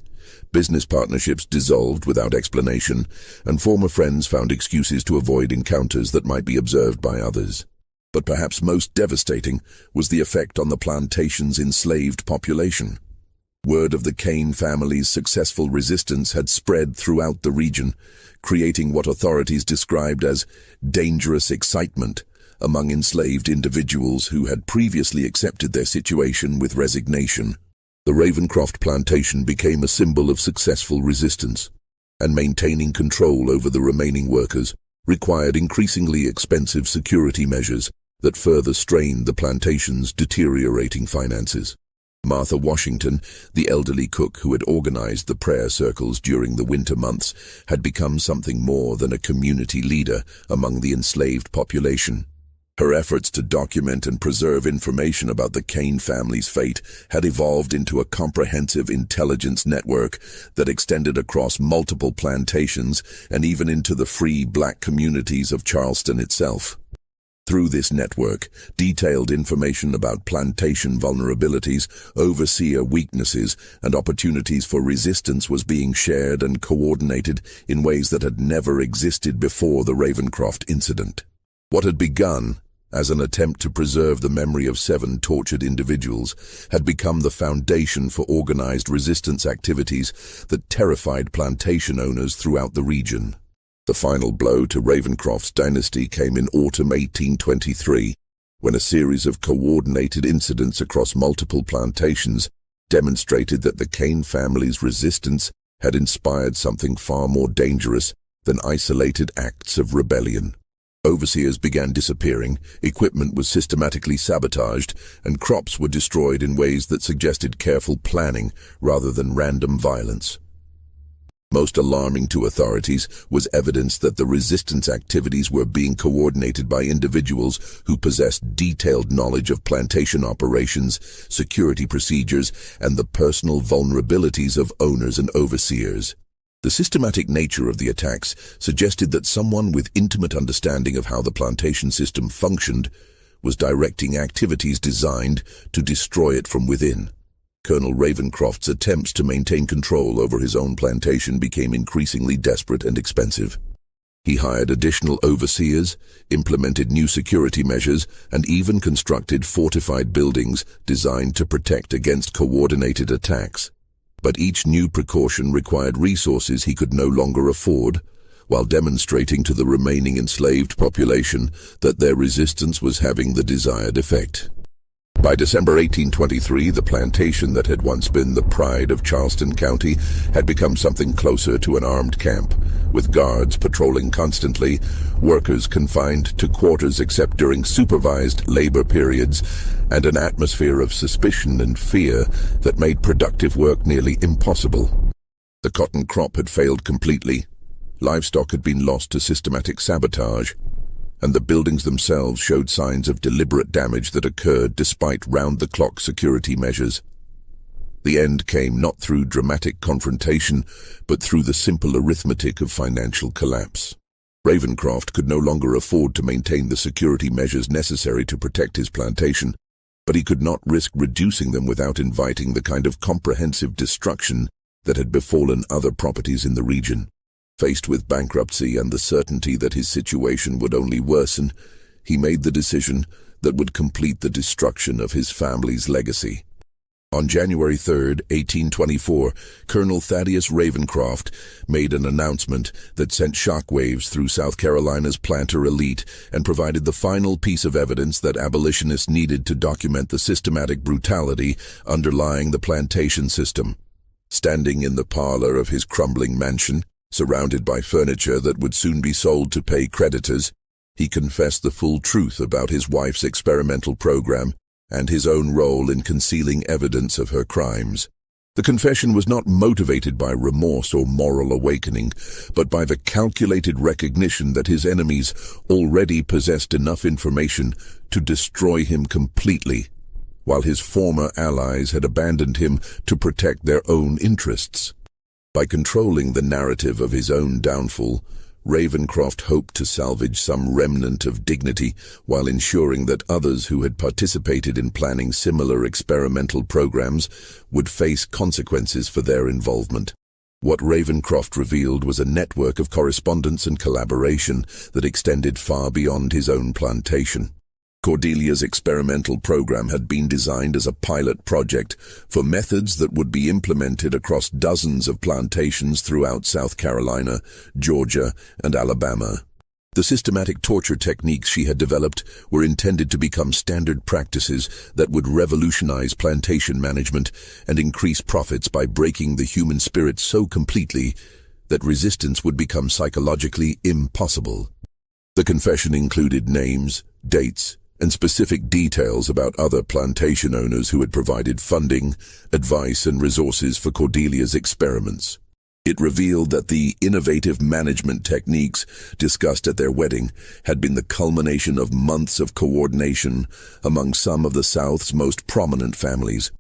business partnerships dissolved without explanation, and former friends found excuses to avoid encounters that might be observed by others. But perhaps most devastating was the effect on the plantation's enslaved population. Word of the Kane family's successful resistance had spread throughout the region, creating what authorities described as dangerous excitement among enslaved individuals who had previously accepted their situation with resignation. The Ravencroft plantation became a symbol of successful resistance, and maintaining control over the remaining workers required increasingly expensive security measures that further strained the plantation's deteriorating finances. Martha Washington, the elderly cook who had organized the prayer circles during the winter months, had become something more than a community leader among the enslaved population. Her efforts to document and preserve information about the Kane family's fate had evolved into a comprehensive intelligence network that extended across multiple plantations and even into the free black communities of Charleston itself. Through this network, detailed information about plantation vulnerabilities, overseer weaknesses, and opportunities for resistance was being shared and coordinated in ways that had never existed before the Ravencroft incident. What had begun as an attempt to preserve the memory of 7 tortured individuals had become the foundation for organized resistance activities that terrified plantation owners throughout the region. The final blow to Ravencroft's dynasty came in autumn 1823, when a series of coordinated incidents across multiple plantations demonstrated that the Kane family's resistance had inspired something far more dangerous than isolated acts of rebellion. Overseers began disappearing, equipment was systematically sabotaged, and crops were destroyed in ways that suggested careful planning rather than random violence. Most alarming to authorities was evidence that the resistance activities were being coordinated by individuals who possessed detailed knowledge of plantation operations, security procedures, and the personal vulnerabilities of owners and overseers. The systematic nature of the attacks suggested that someone with intimate understanding of how the plantation system functioned was directing activities designed to destroy it from within. Colonel Ravencroft's attempts to maintain control over his own plantation became increasingly desperate and expensive. He hired additional overseers, implemented new security measures, and even constructed fortified buildings designed to protect against coordinated attacks. But each new precaution required resources he could no longer afford, while demonstrating to the remaining enslaved population that their resistance was having the desired effect. By December 1823, the plantation that had once been the pride of Charleston County had become something closer to an armed camp, with guards patrolling constantly, workers confined to quarters except during supervised labor periods, and an atmosphere of suspicion and fear that made productive work nearly impossible. The cotton crop had failed completely, livestock had been lost to systematic sabotage, and the buildings themselves showed signs of deliberate damage that occurred despite round-the-clock security measures. The end came not through dramatic confrontation, but through the simple arithmetic of financial collapse. Ravencroft could no longer afford to maintain the security measures necessary to protect his plantation, but he could not risk reducing them without inviting the kind of comprehensive destruction that had befallen other properties in the region. Faced with bankruptcy and the certainty that his situation would only worsen, he made the decision that would complete the destruction of his family's legacy. On January 3, 1824, Colonel Thaddeus Ravencroft made an announcement that sent shockwaves through South Carolina's planter elite and provided the final piece of evidence that abolitionists needed to document the systematic brutality underlying the plantation system. Standing in the parlor of his crumbling mansion, surrounded by furniture that would soon be sold to pay creditors, he confessed the full truth about his wife's experimental program and his own role in concealing evidence of her crimes. The confession was not motivated by remorse or moral awakening, but by the calculated recognition that his enemies already possessed enough information to destroy him completely, while his former allies had abandoned him to protect their own interests. By controlling the narrative of his own downfall, Ravencroft hoped to salvage some remnant of dignity while ensuring that others who had participated in planning similar experimental programs would face consequences for their involvement. What Ravencroft revealed was a network of correspondence and collaboration that extended far beyond his own plantation. Cordelia's experimental program had been designed as a pilot project for methods that would be implemented across dozens of plantations throughout South Carolina, Georgia, and Alabama. The systematic torture techniques she had developed were intended to become standard practices that would revolutionize plantation management and increase profits by breaking the human spirit so completely that resistance would become psychologically impossible. The confession included names, dates, and specific details about other plantation owners who had provided funding, advice, and resources for Cordelia's experiments. It revealed that the innovative management techniques discussed at their wedding had been the culmination of months of coordination among some of the South's most prominent families,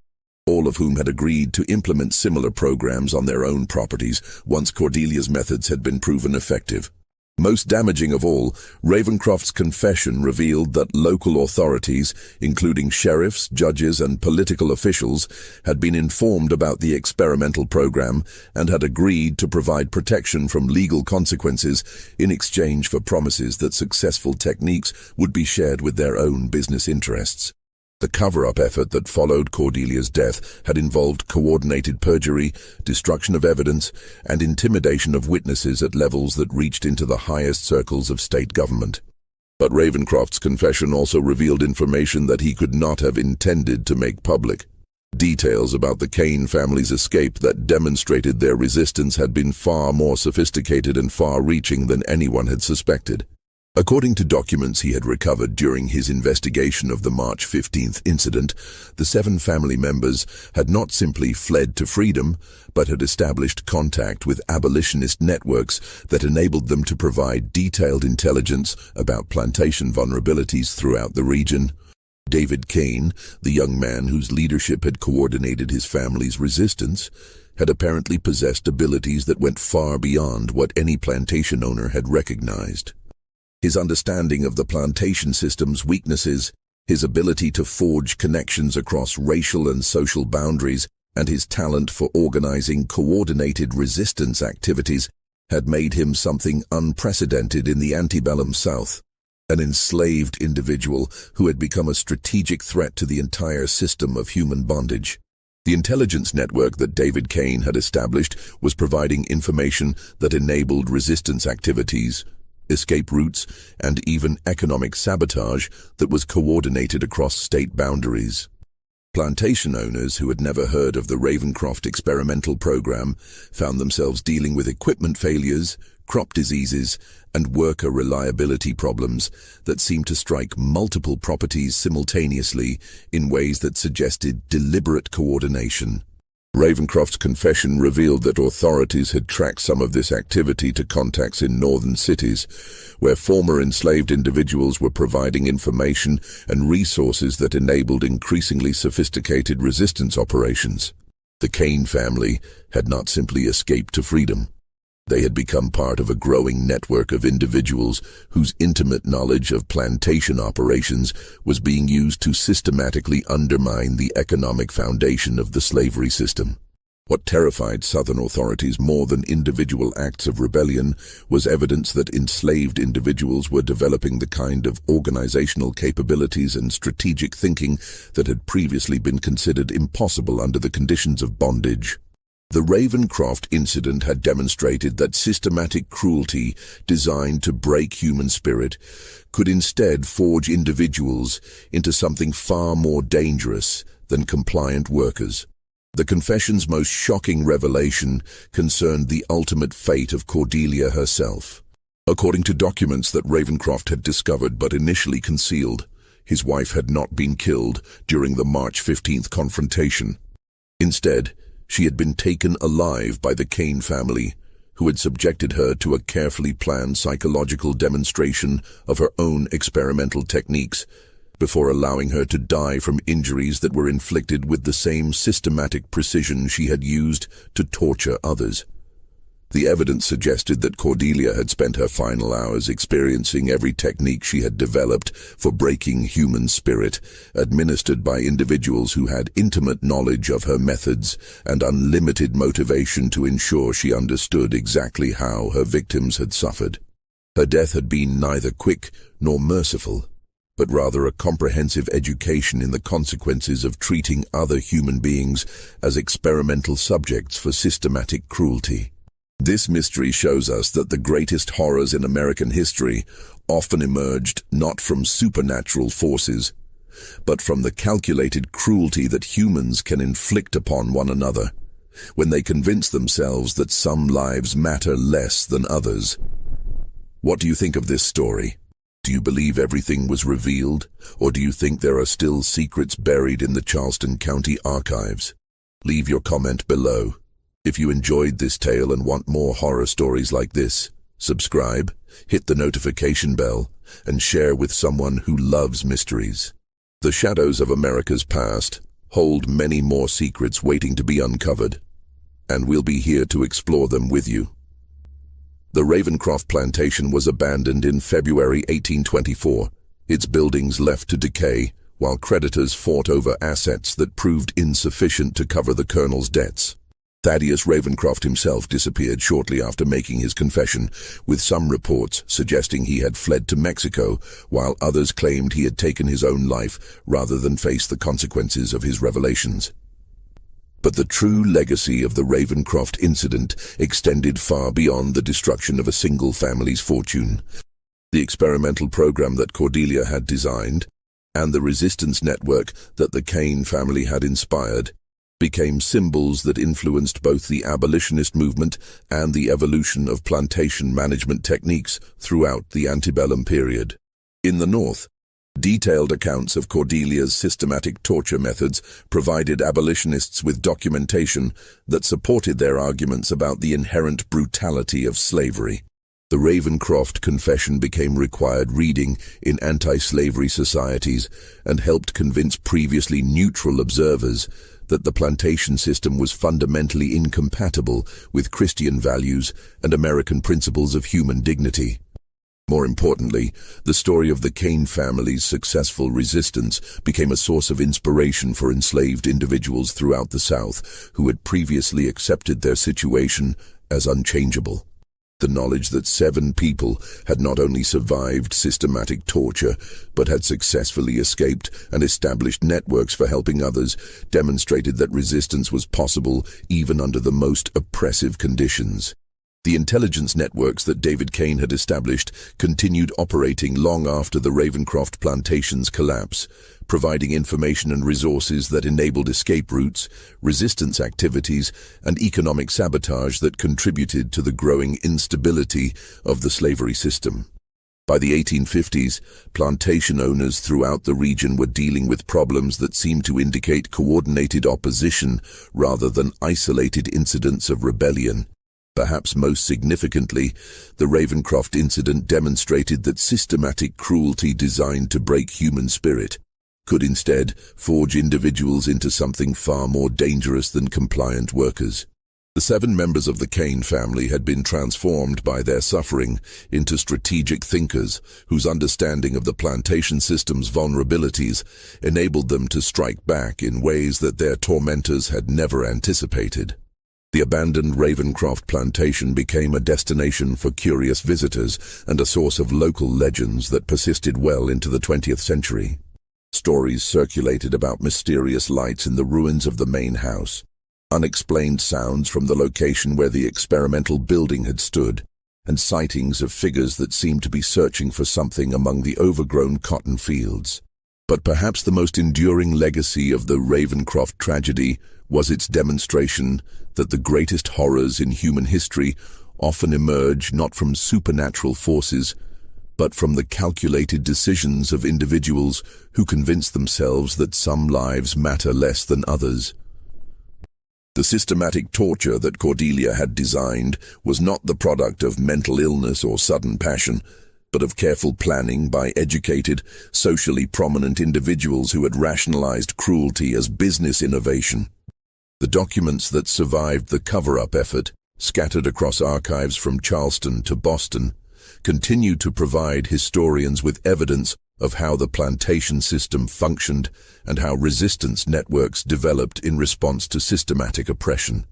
all of whom had agreed to implement similar programs on their own properties once Cordelia's methods had been proven effective. Most damaging of all, Ravencroft's confession revealed that local authorities, including sheriffs, judges, and political officials, had been informed about the experimental program and had agreed to provide protection from legal consequences in exchange for promises that successful techniques would be shared with their own business interests. The cover-up effort that followed Cordelia's death had involved coordinated perjury, destruction of evidence, and intimidation of witnesses at levels that reached into the highest circles of state government. But Ravencroft's confession also revealed information that he could not have intended to make public. Details about the Kane family's escape that demonstrated their resistance had been far more sophisticated and far-reaching than anyone had suspected. According to documents he had recovered during his investigation of the March 15th incident, the 7 family members had not simply fled to freedom, but had established contact with abolitionist networks that enabled them to provide detailed intelligence about plantation vulnerabilities throughout the region. David Kane, the young man whose leadership had coordinated his family's resistance, had apparently possessed abilities that went far beyond what any plantation owner had recognized. His understanding of the plantation system's weaknesses, his ability to forge connections across racial and social boundaries, and his talent for organizing coordinated resistance activities had made him something unprecedented in the antebellum South, an enslaved individual who had become a strategic threat to the entire system of human bondage. The intelligence network that David Kane had established was providing information that enabled resistance activities, escape routes, and even economic sabotage that was coordinated across state boundaries. Plantation owners who had never heard of the Ravencroft experimental program found themselves dealing with equipment failures, crop diseases, and worker reliability problems that seemed to strike multiple properties simultaneously in ways that suggested deliberate coordination. Ravencroft's confession revealed that authorities had tracked some of this activity to contacts in northern cities, where former enslaved individuals were providing information and resources that enabled increasingly sophisticated resistance operations. The Kane family had not simply escaped to freedom. They had become part of a growing network of individuals whose intimate knowledge of plantation operations was being used to systematically undermine the economic foundation of the slavery system. What terrified Southern authorities more than individual acts of rebellion was evidence that enslaved individuals were developing the kind of organizational capabilities and strategic thinking that had previously been considered impossible under the conditions of bondage. The Ravencroft incident had demonstrated that systematic cruelty designed to break human spirit could instead forge individuals into something far more dangerous than compliant workers. The confession's most shocking revelation concerned the ultimate fate of Cordelia herself. According to documents that Ravencroft had discovered but initially concealed, his wife had not been killed during the March 15th confrontation. Instead, she had been taken alive by the Kane family, who had subjected her to a carefully planned psychological demonstration of her own experimental techniques, before allowing her to die from injuries that were inflicted with the same systematic precision she had used to torture others. The evidence suggested that Cordelia had spent her final hours experiencing every technique she had developed for breaking human spirit, administered by individuals who had intimate knowledge of her methods and unlimited motivation to ensure she understood exactly how her victims had suffered. Her death had been neither quick nor merciful, but rather a comprehensive education in the consequences of treating other human beings as experimental subjects for systematic cruelty. This mystery shows us that the greatest horrors in American history often emerged not from supernatural forces, but from the calculated cruelty that humans can inflict upon one another, when they convince themselves that some lives matter less than others. What do you think of this story? Do you believe everything was revealed, or do you think there are still secrets buried in the Charleston County archives? Leave your comment below. If you enjoyed this tale and want more horror stories like this, subscribe, hit the notification bell, and share with someone who loves mysteries. The shadows of America's past hold many more secrets waiting to be uncovered, and we'll be here to explore them with you. The Ravencroft plantation was abandoned in February 1824, its buildings left to decay, while creditors fought over assets that proved insufficient to cover the colonel's debts. Thaddeus Ravencroft himself disappeared shortly after making his confession, with some reports suggesting he had fled to Mexico, while others claimed he had taken his own life rather than face the consequences of his revelations. But the true legacy of the Ravencroft incident extended far beyond the destruction of a single family's fortune. The experimental program that Cordelia had designed, and the resistance network that the Kane family had inspired, became symbols that influenced both the abolitionist movement and the evolution of plantation management techniques throughout the antebellum period. In the North, detailed accounts of Cordelia's systematic torture methods provided abolitionists with documentation that supported their arguments about the inherent brutality of slavery. The Ravencroft Confession became required reading in anti-slavery societies and helped convince previously neutral observers that the plantation system was fundamentally incompatible with Christian values and American principles of human dignity. More importantly, the story of the Kane family's successful resistance became a source of inspiration for enslaved individuals throughout the South who had previously accepted their situation as unchangeable. The knowledge that 7 people had not only survived systematic torture, but had successfully escaped and established networks for helping others demonstrated that resistance was possible even under the most oppressive conditions. The intelligence networks that David Kane had established continued operating long after the Ravencroft plantation's collapse, providing information and resources that enabled escape routes, resistance activities, and economic sabotage that contributed to the growing instability of the slavery system. By the 1850s, plantation owners throughout the region were dealing with problems that seemed to indicate coordinated opposition rather than isolated incidents of rebellion. Perhaps most significantly, the Ravencroft incident demonstrated that systematic cruelty designed to break human spirit could instead forge individuals into something far more dangerous than compliant workers. The 7 members of the Kane family had been transformed by their suffering into strategic thinkers whose understanding of the plantation system's vulnerabilities enabled them to strike back in ways that their tormentors had never anticipated. The abandoned Ravencroft plantation became a destination for curious visitors and a source of local legends that persisted well into the 20th century. Stories circulated about mysterious lights in the ruins of the main house, unexplained sounds from the location where the experimental building had stood, and sightings of figures that seemed to be searching for something among the overgrown cotton fields. But perhaps the most enduring legacy of the Ravencroft tragedy was its demonstration that the greatest horrors in human history often emerge not from supernatural forces, but from the calculated decisions of individuals who convince themselves that some lives matter less than others. The systematic torture that Cordelia had designed was not the product of mental illness or sudden passion, but of careful planning by educated, socially prominent individuals who had rationalized cruelty as business innovation. The documents that survived the cover-up effort, scattered across archives from Charleston to Boston, continue to provide historians with evidence of how the plantation system functioned and how resistance networks developed in response to systematic oppression.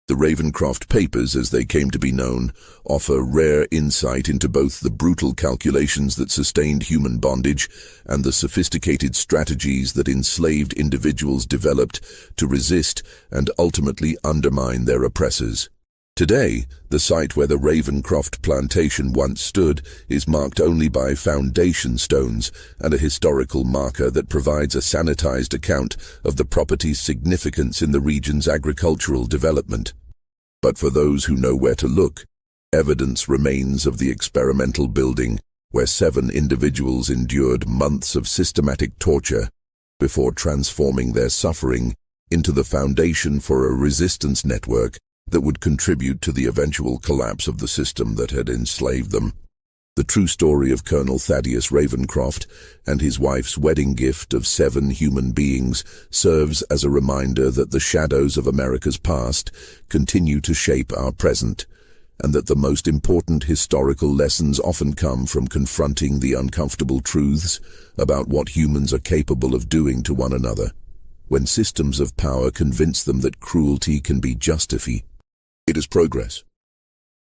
The Ravencroft Papers, as they came to be known, offer rare insight into both the brutal calculations that sustained human bondage and the sophisticated strategies that enslaved individuals developed to resist and ultimately undermine their oppressors. Today, the site where the Ravencroft plantation once stood is marked only by foundation stones and a historical marker that provides a sanitized account of the property's significance in the region's agricultural development. But for those who know where to look, evidence remains of the experimental building where 7 individuals endured months of systematic torture before transforming their suffering into the foundation for a resistance network that would contribute to the eventual collapse of the system that had enslaved them. The true story of Colonel Thaddeus Ravencroft and his wife's wedding gift of 7 human beings serves as a reminder that the shadows of America's past continue to shape our present, and that the most important historical lessons often come from confronting the uncomfortable truths about what humans are capable of doing to one another, when systems of power convince them that cruelty can be justified. It is progress.